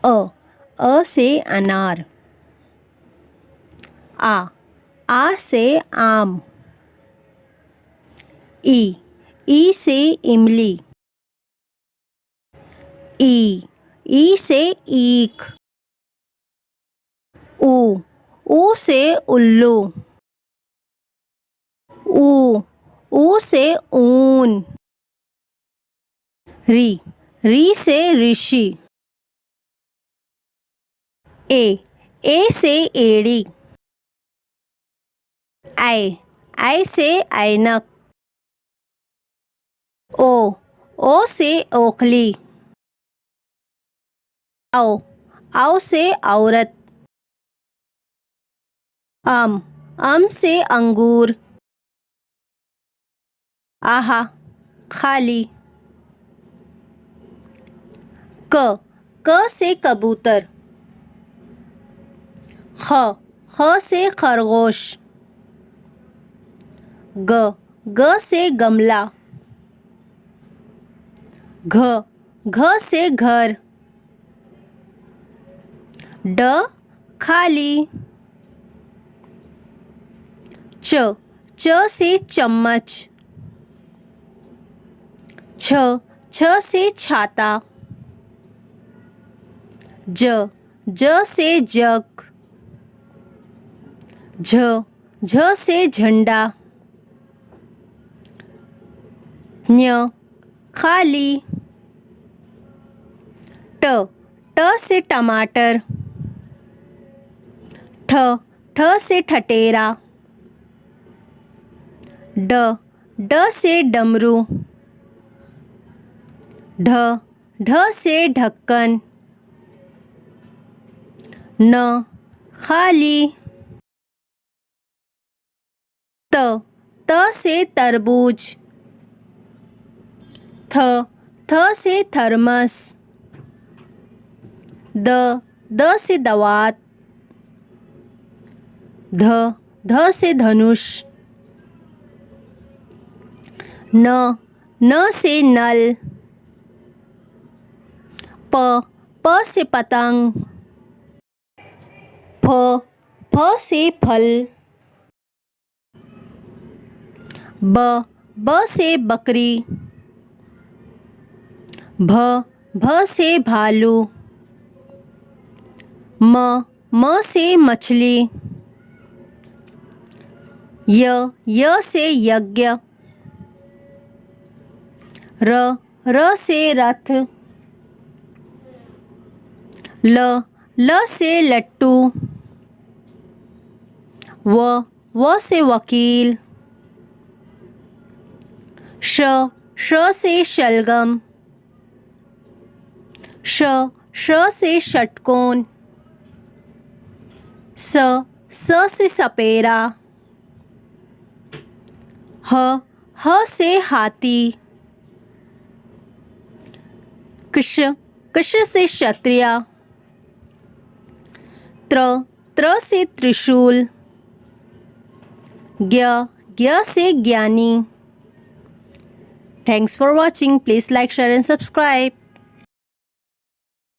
अ से अनार। आ से आम। ई से इमली। ई से ईख। ऊ से उल्लू। ऊ से ऊन। री से ऋषि। ए से एड़ी। आई से ऐनक। ओ से ओखली। औ से औरत। अम से अंगूर। आहा खाली। क से कबूतर। ख से खरगोश। ग से गमला। घ से घर। ड खाली। च से चम्मच। छ से छाता। ज से जग। झ से झंडा। ञ खाली। ट से टमाटर। ठ से ठटेरा। ड से डमरू। ढ से ढक्कन। न खाली। त से तरबूज। थ से थर्मस। द से दवात। ध से धनुष। न से नल। प से पतंग। फ से फल। ब से बकरी। भ से भालू। म से मछली। य से यज्ञ। र से रथ। ल से लट्टू। व से वकील। श से शलगम। श से षटकोण। स से सपेरा। ह से हाथी। कश से क्षत्रिय। त्र से त्रिशूल। ज्ञ से ज्ञानी। Thanks for watching. Please like, share and subscribe.